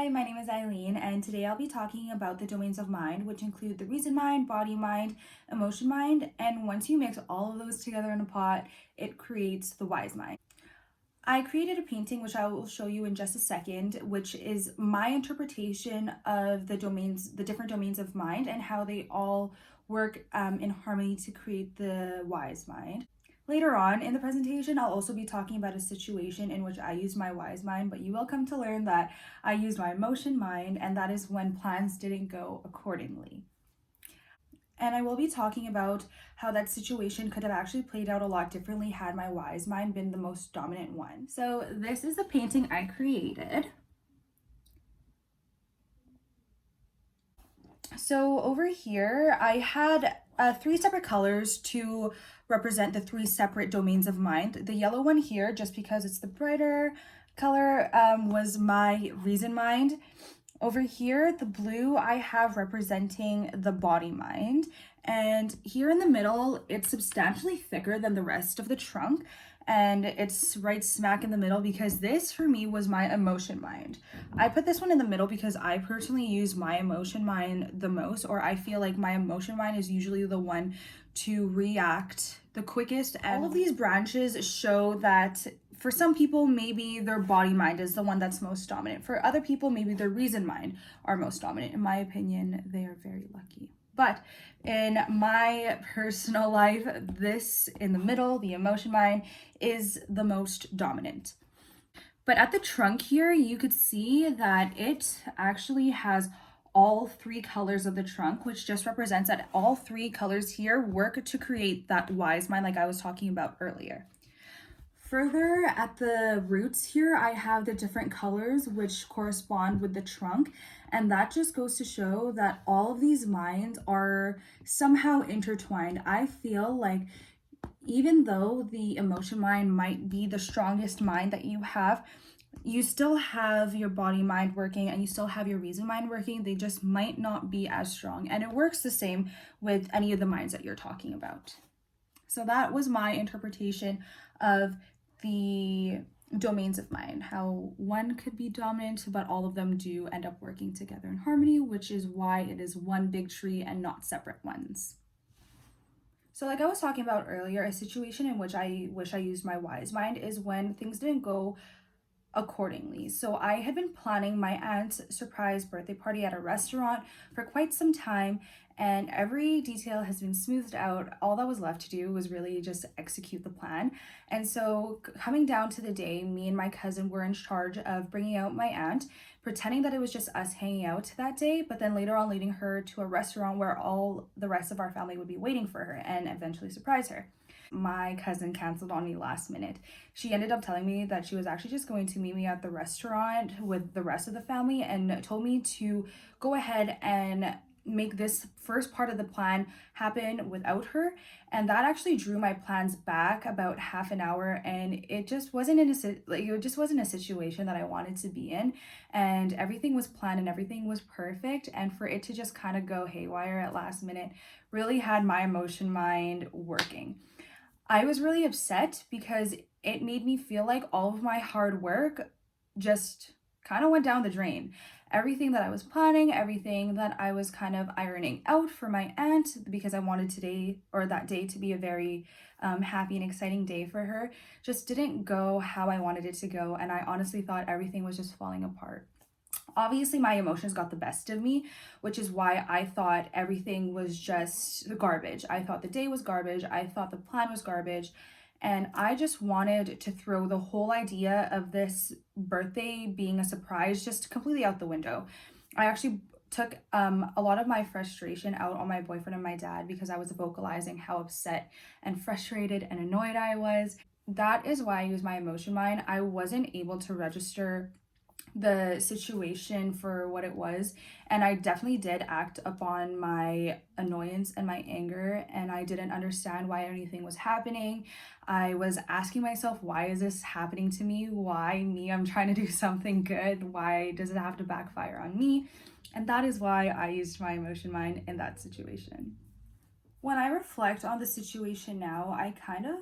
Hi, my name is Eileen, and today I'll be talking about the domains of mind, which include the reason mind, body mind, emotion mind, and once you mix all of those together in a pot, it creates the wise mind. I created a painting, which I will show you in just a second, which is my interpretation of the different domains of mind, and how they all work in harmony to create the wise mind. Later on in the presentation, I'll also be talking about a situation in which I used my wise mind, but you will come to learn that I used my emotion mind, and that is when plans didn't go accordingly. And I will be talking about how that situation could have actually played out a lot differently had my wise mind been the most dominant one. So this is the painting I created. So over here, I had three separate colors to represent the three separate domains of mind. The yellow one here, just because it's the brighter color, was my reason mind. Over here, the blue I have representing the body mind. And here in the middle, it's substantially thicker than the rest of the trunk. And it's right smack in the middle because this for me was my emotion mind. I put this one in the middle because I personally use my emotion mind the most, or I feel like my emotion mind is usually the one to react the quickest. And all of these branches show that for some people, maybe their body mind is the one that's most dominant. For other people, maybe their reason mind are most dominant. In my opinion, they are very lucky. But in my personal life, this in the middle, the emotion mind, is the most dominant. But at the trunk here, you could see that it actually has all three colors of the trunk, which just represents that all three colors here work to create that wise mind like I was talking about earlier. Further at the roots here, I have the different colors which correspond with the trunk, and that just goes to show that all of these minds are somehow intertwined. I feel like even though the emotion mind might be the strongest mind that you have, you still have your body mind working and you still have your reason mind working. They just might not be as strong, and it works the same with any of the minds that you're talking about. So that was my interpretation of the domains of mind, how one could be dominant, but all of them do end up working together in harmony, which is why it is one big tree and not separate ones. So like I was talking about earlier, a situation in which I wish I used my wise mind is when things didn't go accordingly. So I had been planning my aunt's surprise birthday party at a restaurant for quite some time, and every detail has been smoothed out. All that was left to do was really just execute the plan. And so coming down to the day, me and my cousin were in charge of bringing out my aunt, pretending that it was just us hanging out that day, but then later on leading her to a restaurant where all the rest of our family would be waiting for her and eventually surprise her. My cousin canceled on me last minute. She ended up telling me that she was actually just going to meet me at the restaurant with the rest of the family, and told me to go ahead and make this first part of the plan happen without her. And that actually drew my plans back about half an hour, and it just wasn't a situation that I wanted to be in. And everything was planned and everything was perfect, and for it to just kind of go haywire at last minute really had my emotion mind working. I was really upset because it made me feel like all of my hard work just kind of went down the drain. Everything that I was planning, everything that I was kind of ironing out for my aunt, because I wanted that day to be a very happy and exciting day for her, just didn't go how I wanted it to go. And I honestly thought everything was just falling apart. Obviously, my emotions got the best of me, which is why I thought everything was just garbage. I thought the day was garbage. I thought the plan was garbage. And I just wanted to throw the whole idea of this birthday being a surprise just completely out the window. I actually took a lot of my frustration out on my boyfriend and my dad because I was vocalizing how upset and frustrated and annoyed I was. That is why I use my emotion mind. I wasn't able to register the situation for what it was, and I definitely did act upon my annoyance and my anger, and I didn't understand why anything was happening. I was asking myself, why is this happening to me? Why me? I'm trying to do something good. Why does it have to backfire on me? And that is why I used my emotion mind in that situation. When I reflect on the situation now, I kind of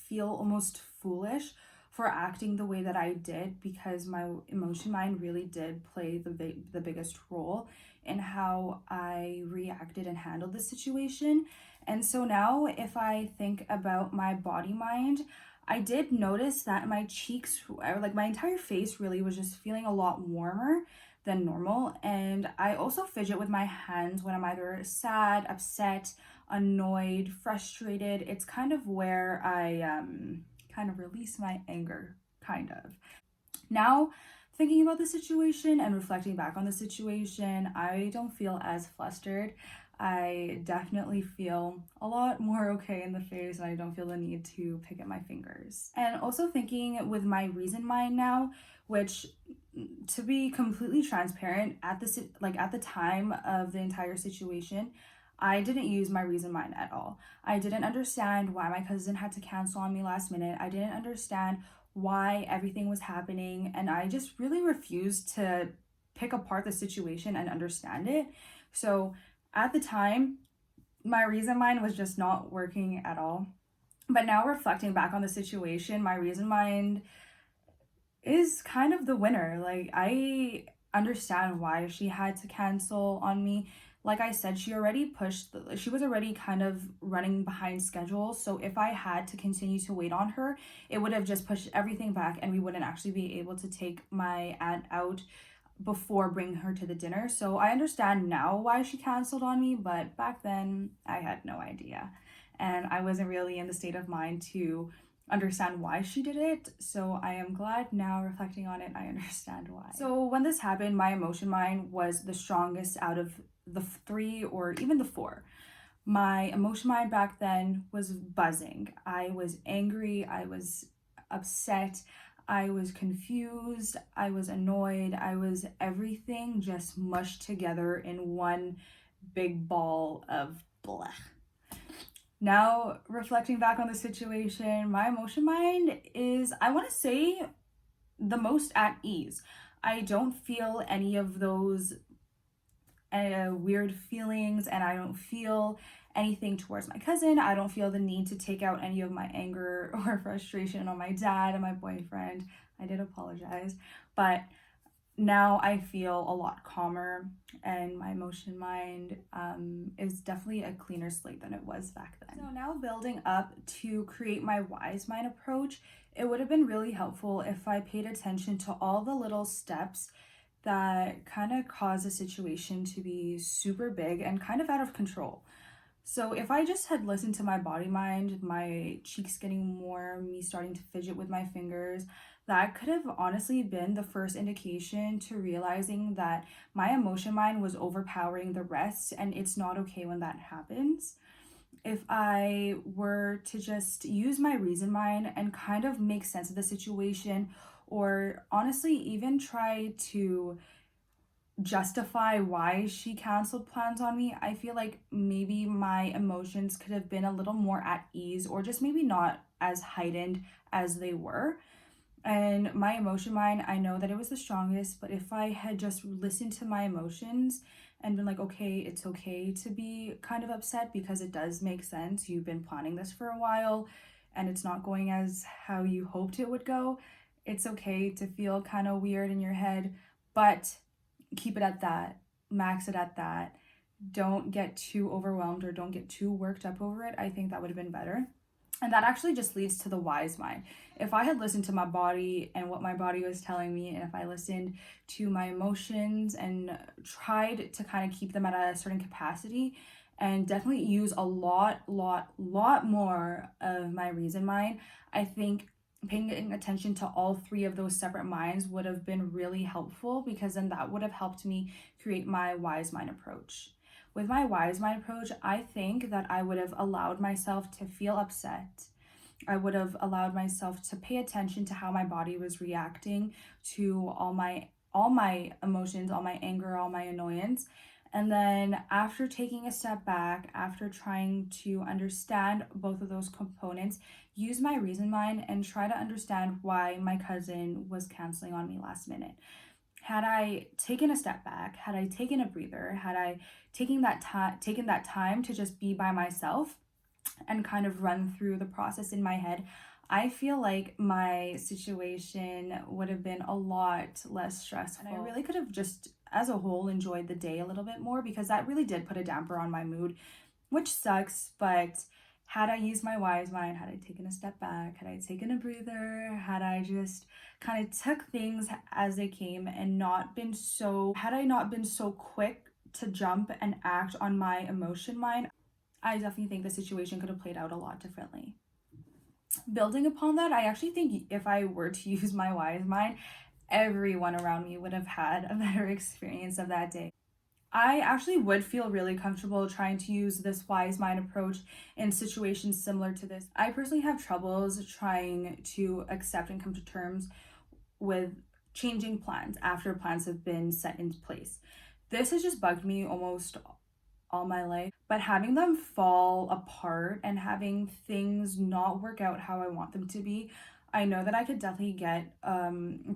feel almost foolish for acting the way that I did, because my emotion mind really did play the biggest role in how I reacted and handled the situation. And so now if I think about my body mind, I did notice that my cheeks, or like my entire face, really was just feeling a lot warmer than normal. And I also fidget with my hands when I'm either sad, upset, annoyed, frustrated. It's kind of where I kind of release my anger, kind of. Now, thinking about the situation and reflecting back on the situation, I don't feel as flustered. I definitely feel a lot more okay in the face, and I don't feel the need to pick at my fingers. And also thinking with my reason mind now, which, to be completely transparent, at the time of the entire situation, I didn't use my reason mind at all. I didn't understand why my cousin had to cancel on me last minute. I didn't understand why everything was happening, and I just really refused to pick apart the situation and understand it. So at the time, my reason mind was just not working at all. But now, reflecting back on the situation, my reason mind is kind of the winner. Like, I understand why she had to cancel on me. Like I said, she was already kind of running behind schedule. So if I had to continue to wait on her, it would have just pushed everything back, and we wouldn't actually be able to take my aunt out before bringing her to the dinner. So I understand now why she canceled on me, but back then I had no idea. And I wasn't really in the state of mind to understand why she did it. So I am glad now, reflecting on it, I understand why. So when this happened, my emotion mind was the strongest out of the three, or even the four. My emotion mind back then was buzzing. I was angry, I was upset, I was confused, I was annoyed, I was everything just mushed together in one big ball of blech. Now, reflecting back on the situation, my emotion mind is, I want to say, the most at ease. I don't feel any of those weird feelings, and I don't feel anything towards my cousin. I don't feel the need to take out any of my anger or frustration on my dad and my boyfriend. I did apologize, but now I feel a lot calmer, and my emotion mind is definitely a cleaner slate than it was back then. So now, building up to create my wise mind approach, it would have been really helpful if I paid attention to all the little steps that kind of cause a situation to be super big and kind of out of control. So if I just had listened to my body mind, my cheeks getting warm, me starting to fidget with my fingers, that could have honestly been the first indication to realizing that my emotion mind was overpowering the rest, and it's not okay when that happens. If I were to just use my reason mind and kind of make sense of the situation, or honestly even try to justify why she canceled plans on me, I feel like maybe my emotions could have been a little more at ease, or just maybe not as heightened as they were. And my emotion mind, I know that it was the strongest, but if I had just listened to my emotions and been like, okay, it's okay to be kind of upset, because it does make sense. You've been planning this for a while and it's not going as how you hoped it would go. It's okay to feel kind of weird in your head, but keep it at that, max it at that. Don't get too overwhelmed or don't get too worked up over it. I think that would have been better. And that actually just leads to the wise mind. If I had listened to my body and what my body was telling me, and if I listened to my emotions and tried to kind of keep them at a certain capacity, and definitely use a lot more of my reason mind, I think paying attention to all three of those separate minds would have been really helpful, because then that would have helped me create my wise mind approach. With my wise mind approach, I think that I would have allowed myself to feel upset. I would have allowed myself to pay attention to how my body was reacting to all my emotions, all my anger, all my annoyance. And then after taking a step back, after trying to understand both of those components, use my reason mind and try to understand why my cousin was canceling on me last minute. Had I taken a step back, had I taken a breather, had I taken that time to just be by myself and kind of run through the process in my head, I feel like my situation would have been a lot less stressful. And I really could have just, as a whole, enjoyed the day a little bit more, because that really did put a damper on my mood, which sucks. But had I used my wise mind, had I taken a step back, had I taken a breather, had I just kind of took things as they came and had I not been so quick to jump and act on my emotion mind, I definitely think the situation could have played out a lot differently. Building upon that, I actually think if I were to use my wise mind, everyone around me would have had a better experience of that day. I actually would feel really comfortable trying to use this wise mind approach in situations similar to this. I personally have troubles trying to accept and come to terms with changing plans after plans have been set into place. This has just bugged me almost all my life, but having them fall apart and having things not work out how I want them to be, I know that I could definitely get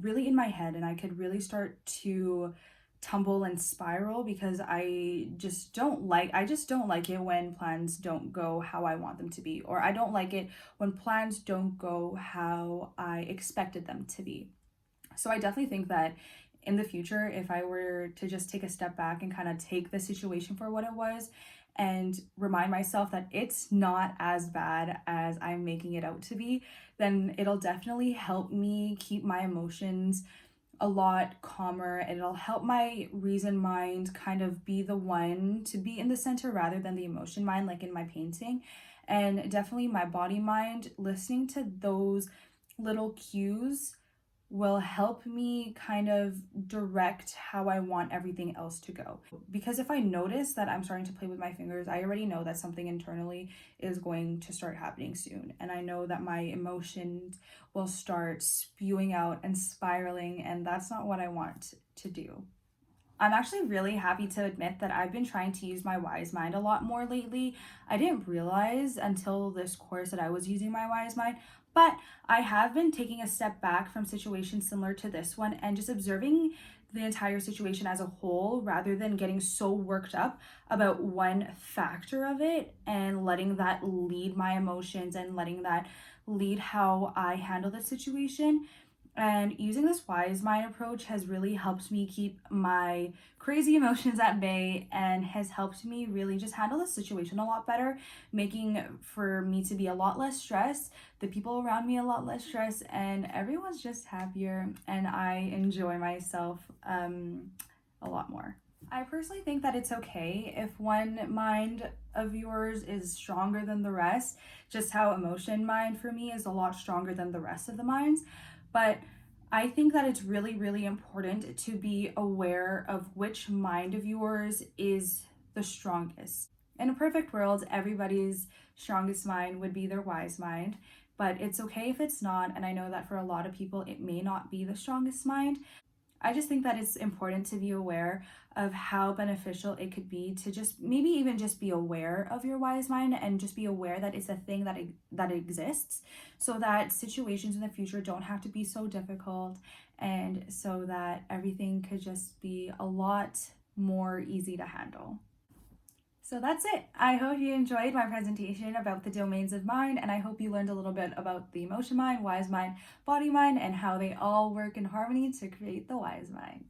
really in my head, and I could really start to tumble and spiral, because I just don't like it when plans don't go how I want them to be, or I don't like it when plans don't go how I expected them to be. So I definitely think that in the future, if I were to just take a step back and kind of take the situation for what it was and remind myself that it's not as bad as I'm making it out to be, then it'll definitely help me keep my emotions a lot calmer. It'll help my reason mind kind of be the one to be in the center rather than the emotion mind, like in my painting. And definitely my body mind, listening to those little cues will help me kind of direct how I want everything else to go. Because if I notice that I'm starting to play with my fingers, I already know that something internally is going to start happening soon. And I know that my emotions will start spewing out and spiraling, and that's not what I want to do. I'm actually really happy to admit that I've been trying to use my wise mind a lot more lately. I didn't realize until this course that I was using my wise mind, but I have been taking a step back from situations similar to this one and just observing the entire situation as a whole rather than getting so worked up about one factor of it and letting that lead my emotions and letting that lead how I handle the situation. And using this wise mind approach has really helped me keep my crazy emotions at bay and has helped me really just handle the situation a lot better, making for me to be a lot less stressed, the people around me a lot less stressed, and everyone's just happier, and I enjoy myself a lot more. I personally think that it's okay if one mind of yours is stronger than the rest, just how emotion mind for me is a lot stronger than the rest of the minds. But I think that it's really, really important to be aware of which mind of yours is the strongest. In a perfect world, everybody's strongest mind would be their wise mind, but it's okay if it's not. And I know that for a lot of people, it may not be the strongest mind. I just think that it's important to be aware of how beneficial it could be to just maybe even just be aware of your wise mind and just be aware that it's a thing that exists, so that situations in the future don't have to be so difficult, and so that everything could just be a lot more easy to handle. So that's it. I hope you enjoyed my presentation about the domains of mind, and I hope you learned a little bit about the emotion mind, wise mind, body mind, and how they all work in harmony to create the wise mind.